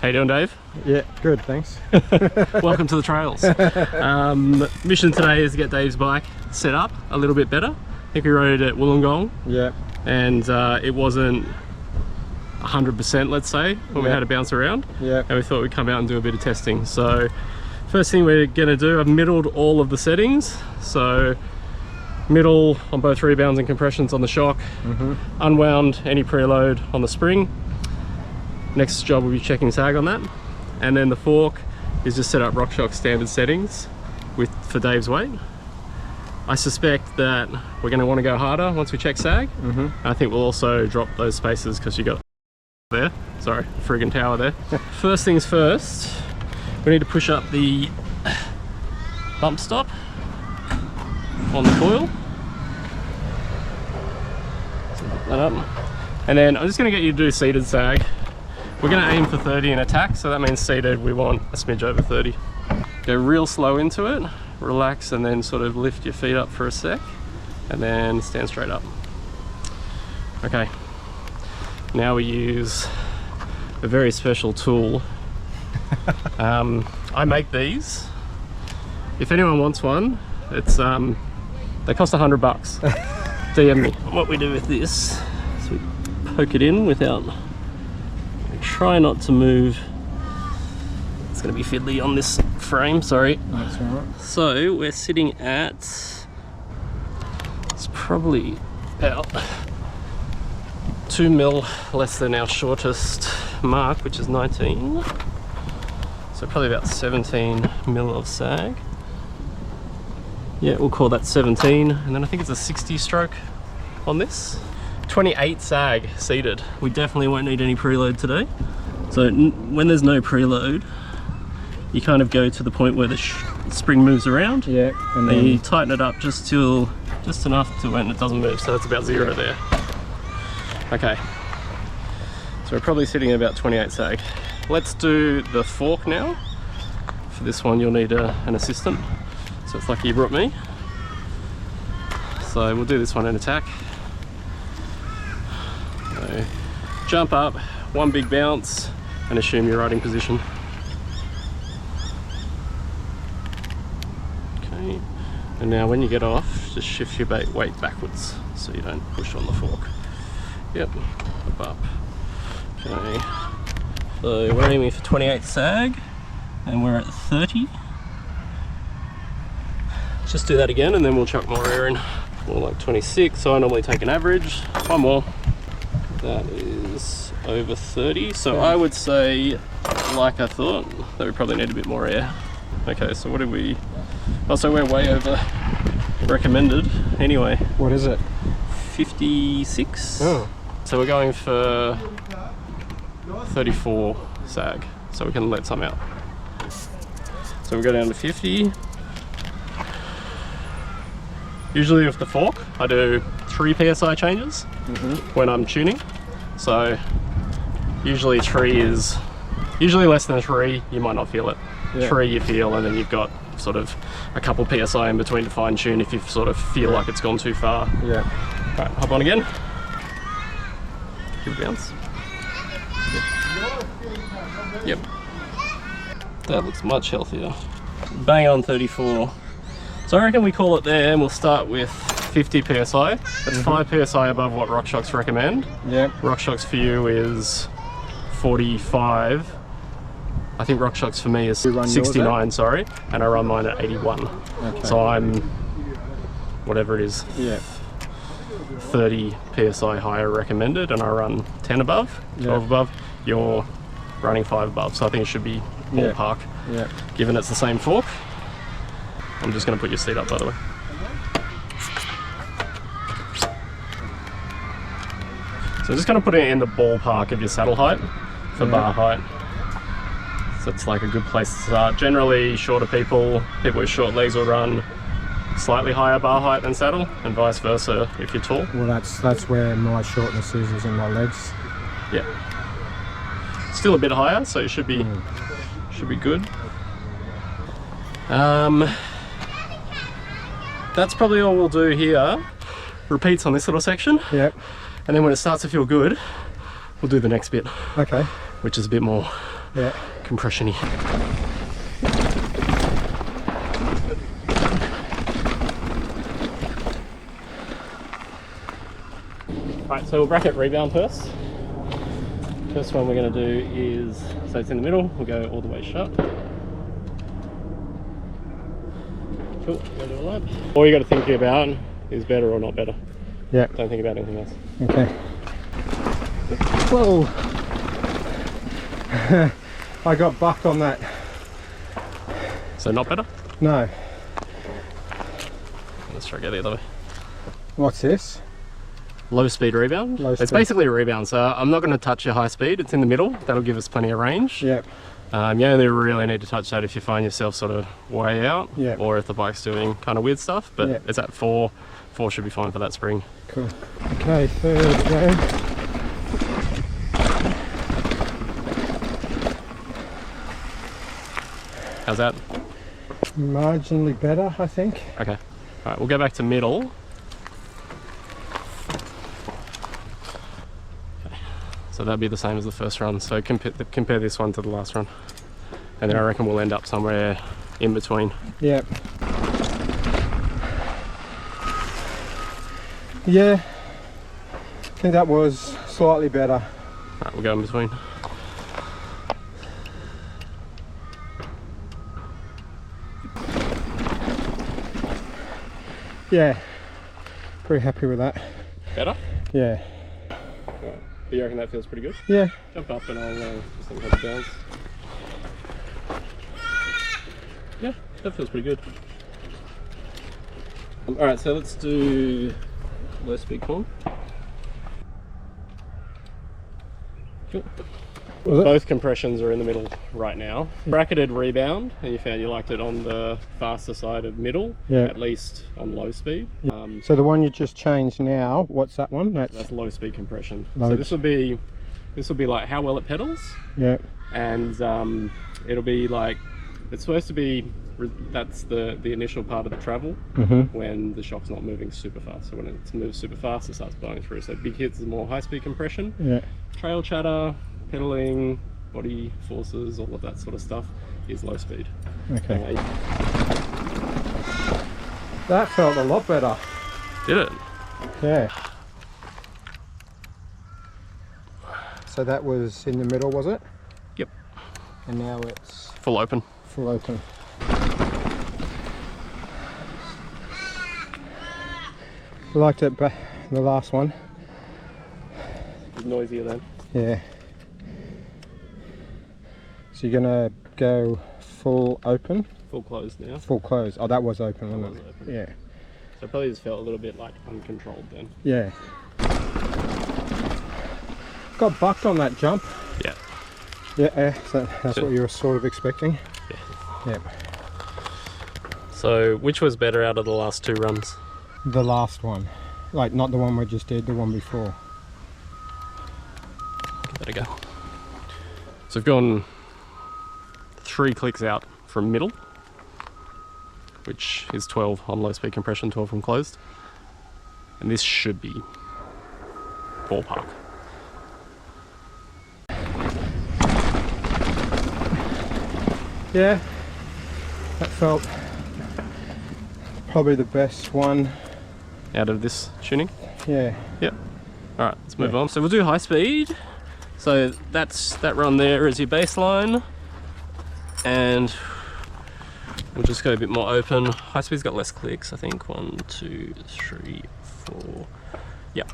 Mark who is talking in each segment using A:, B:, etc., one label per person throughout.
A: How you doing, Dave?
B: Yeah, good, thanks.
A: Welcome to the trails. Mission today is to get Dave's bike set up a little bit better. I think we rode it at Wollongong.
B: Yeah.
A: And it wasn't 100%, let's say, when we had to bounce around.
B: Yeah.
A: And we thought we'd come out and do a bit of testing. So first thing we're gonna do, I've middled all of the settings. So middle on both rebounds and compressions on the shock. Unwound any preload on the spring. Next job will be checking sag on that. And then the fork is just set up RockShox standard settings for Dave's weight. I suspect that we're going to want to go harder once we check sag. I think we'll also drop those spacers because you got there. Sorry, friggin' tower there. First things first, we need to push up the bump stop on the coil. So put that up. And then I'm just going to get you to do seated sag. We're going to aim for 30 in attack, so that means seated we want a smidge over 30. Go real slow into it, relax, and then sort of lift your feet up for a sec, and then stand straight up. Okay, now we use a very special tool. I make these. If anyone wants one, it's they cost $100. DM me. What we do with this is we poke it in without. Try not to move. It's going to be fiddly on this frame, sorry.
B: That's all right.
A: So we're sitting at, it's probably about 2 mil less than our shortest mark, which is 19. So probably about 17 mil of sag. Yeah, we'll call that 17. And then I think it's a 60 stroke on this. 28 sag seated. We definitely won't need any preload today. So when there's no preload, you kind of go to the point where the spring moves around.
B: Yeah.
A: And then you tighten it up just enough to when it doesn't move. So it's about 0 there. Okay. So we're probably sitting at about 28 sag. Let's do the fork now. For this one, you'll need an assistant. So it's lucky you brought me. So we'll do this one in attack. So jump up, one big bounce, and assume your riding position. Okay, and now when you get off, just shift your weight backwards so you don't push on the fork. Yep, up. Okay, so we're aiming for 28 sag, and we're at 30. Just do that again, and then we'll chuck more air in. More like 26, so I normally take an average. One more. That is over 30, so I would say, like I thought, that we probably need a bit more air. Okay, so what did we... Oh, so we're way over recommended anyway.
B: What is it?
A: 56.
B: Oh.
A: So we're going for 34 sag, so we can let some out. So we go down to 50. Usually with the fork, I do 3 PSI changes when I'm tuning. So usually usually less than 3, you might not feel it. Yeah. 3 you feel, and then you've got sort of a couple PSI in between to fine tune if you sort of feel like it's gone too far.
B: Yeah.
A: Right, hop on again. Give it a bounce. Yep. That looks much healthier. Bang on 34. So I reckon we call it there, and we'll start with 50 PSI. That's 5 PSI above what RockShox recommend. Yep. RockShox for you is 45. I think RockShox for me is 69, sorry, and I run mine at 81. Okay. So I'm, whatever it is, 30 PSI higher recommended, and I run 10 above, 12 above. You're running 5 above, so I think it should be ballpark, given it's the same fork. I'm just going to put your seat up, by the way. So just going to put it in the ballpark of your saddle height for bar height. So it's like a good place to start. Generally, shorter people with short legs will run slightly higher bar height than saddle, and vice versa if you're tall.
B: Well, that's where my shortness is in my legs.
A: Yeah. Still a bit higher, so it should be good. That's probably all we'll do here. Repeats on this little section.
B: Yep.
A: And then when it starts to feel good, we'll do the next bit.
B: Okay.
A: Which is a bit more
B: Yeah.
A: compression-y. Right, so we'll bracket rebound first. First one we're going to do is, so it's in the middle, we'll go all the way shut. Cool, go to a lap. All you got to think about is better or not better.
B: Yeah.
A: Don't think about anything else.
B: Okay. Whoa! I got bucked on that.
A: So not better?
B: No.
A: Let's try to go the other way.
B: What's this?
A: Low speed rebound.
B: Low
A: It's
B: speed.
A: basically a rebound, so I'm not going to touch your high speed. It's in the middle. That'll give us plenty of range.
B: Yep.
A: You only really need to touch that if you find yourself sort of way out,
B: Yep.
A: or if the bike's doing kind of weird stuff. But
B: Yep.
A: it's at 4. 4 should be fine for that spring.
B: Cool. Okay, third go.
A: How's that?
B: Marginally better, I think.
A: Okay. All right, we'll go back to middle. Okay. So that'd be the same as the first run. So compare this one to the last run. And then I reckon we'll end up somewhere in between.
B: Yep. Yeah. I think that was slightly better.
A: All right, we'll go in between.
B: Yeah. Pretty happy with that.
A: Better?
B: Yeah.
A: Right. Do you reckon that feels pretty good?
B: Yeah.
A: Jump up and I'll just think head bounce. Yeah, that feels pretty good. Alright, so let's do low speed corn. Cool. Both compressions are in the middle right now. Bracketed rebound, and you found you liked it on the faster side of middle,
B: Yeah.
A: at least on low speed.
B: So the one you just changed now, what's that one?
A: That's low speed compression.
B: Low.
A: So this will be like how well it pedals,
B: Yeah.
A: and it'll be like, it's supposed to be, that's the initial part of the travel, when the shock's not moving super fast. So when it moves super fast, it starts blowing through. So big hits is more high speed compression.
B: Yeah.
A: Trail chatter, pedaling, body forces, all of that sort of stuff is low speed.
B: Okay. That felt a lot better.
A: Did it?
B: Yeah. So that was in the middle, was it?
A: Yep.
B: And now it's
A: Full open.
B: full open. I liked it, but the last one.
A: It's noisier then.
B: Yeah. So you're gonna go full open?
A: Full closed now.
B: Full close. Oh, that was open, wasn't
A: That
B: it?
A: was open.
B: Yeah.
A: So it probably just felt a little bit like uncontrolled then.
B: Yeah. Got bucked on that jump.
A: Yeah.
B: Yeah, so that's
A: So-
B: what you were sort of expecting.
A: Yeah.
B: Yeah.
A: So which was better out of the last 2 runs?
B: The last one. Like, not the one we just did, the one before.
A: Give that a go. So we've gone 3 clicks out from middle, which is 12 on low speed compression, 12 from closed. And this should be ballpark.
B: Yeah. That felt probably the best one.
A: Out of this tuning.
B: Yeah.
A: Yep. All right, let's move on. So we'll do high speed. So that run there is your baseline, and we'll just go a bit more open. High speed's got less clicks, I think. 1, 2, 3, 4. Yep.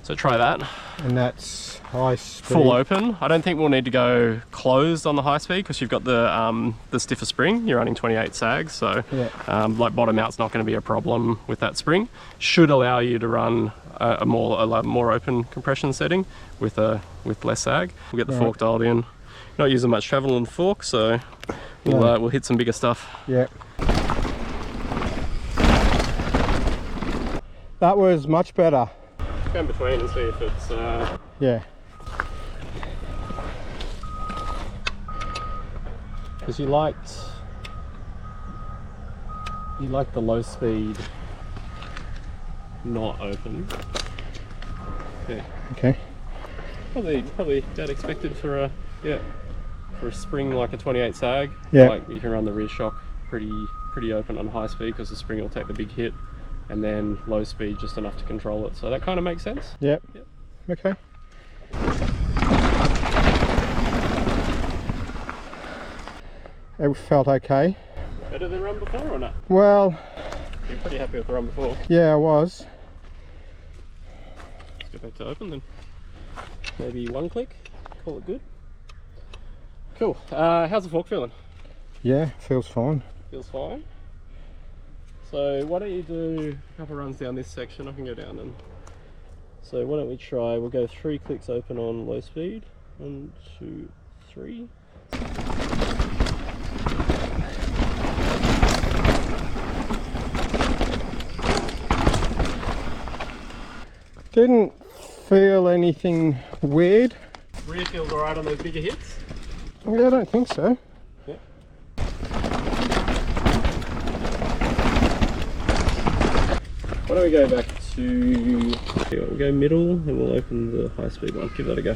A: So try that.
B: And that's high speed.
A: Full open. I don't think we'll need to go closed on the high speed because you've got the stiffer spring. You're running 28 sags, so
B: Yeah.
A: like bottom out's not going to be a problem with that spring. Should allow you to run a more open compression setting with less sag. We'll get the fork dialed in. Not using much travel on the fork, so we'll hit some bigger stuff.
B: Yeah. That was much better.
A: Go in between and see if it's
B: Yeah.
A: because you liked the low speed not open. Yeah.
B: Okay.
A: Probably that expected for a for a spring like a 28 sag,
B: Yeah.
A: like you can run the rear shock pretty open on high speed because the spring will take the big hit, and then low speed just enough to control it. So that kind of makes sense.
B: Yep. Okay. It felt okay.
A: Better than run before or not?
B: Well,
A: You're pretty happy with the run before.
B: yeah, I was.
A: Let's go back to open then. Maybe one click, call it good. Cool. How's the fork feeling?
B: Yeah, feels fine.
A: Feels fine. So why don't you do a couple runs down this section? I can go down and. So why don't we try? We'll go 3 clicks open on low speed. 1, 2, 3.
B: Didn't feel anything weird.
A: Rear feels alright on those bigger hits?
B: Yeah, I don't think so.
A: Yeah. Why don't we go back to... We'll go middle and we'll open the high speed one. Give that a go.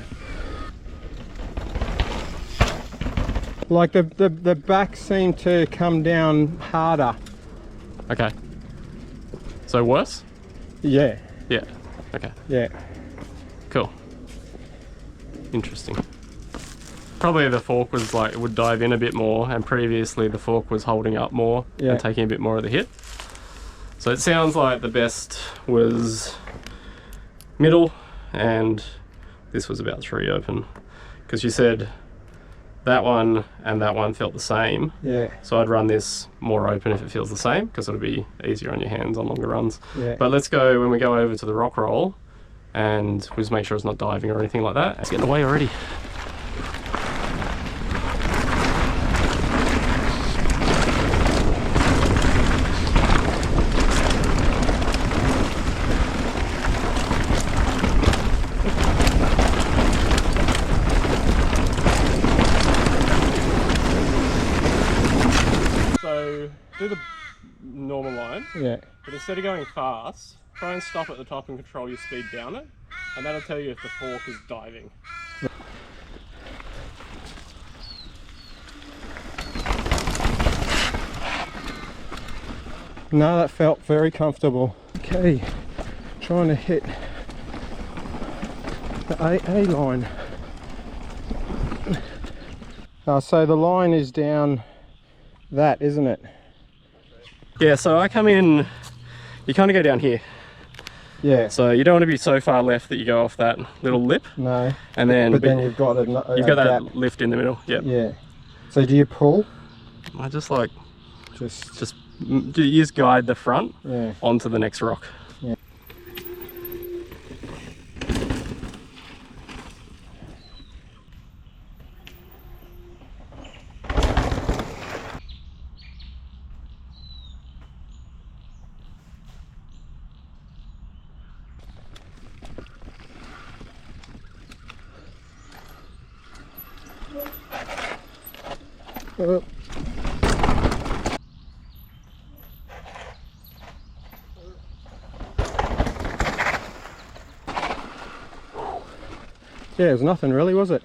B: Like the back seemed to come down harder.
A: Okay. So worse?
B: Yeah.
A: Yeah. Okay.
B: Yeah.
A: Cool. Interesting. Probably the fork was like, it would dive in a bit more, and previously the fork was holding up more and taking a bit more of the hit. So it sounds like the best was middle, and this was about 3 open. Because you said that one and that one felt the same.
B: Yeah.
A: So I'd run this more open if it feels the same, because it'll be easier on your hands on longer runs.
B: Yeah.
A: But let's go, when we go over to the rock roll, and we'll just make sure it's not diving or anything like that. It's getting away already. So do the normal line,
B: Yeah.
A: but instead of going fast, try and stop at the top and control your speed down it, and that'll tell you if the fork is diving.
B: No, that felt very comfortable. Okay, trying to hit the A line. So the line is down that, isn't it?
A: Yeah, so I come in, you kind of go down here.
B: Yeah.
A: So you don't want to be so far left that you go off that little lip.
B: No.
A: And then,
B: But then you've got
A: you've got that
B: gap.
A: lift in the middle. Yep.
B: Yeah. So do you pull?
A: I just like,
B: Just
A: you just guide the front
B: yeah.
A: onto the next rock.
B: Yeah. Yeah, it was nothing really, was it?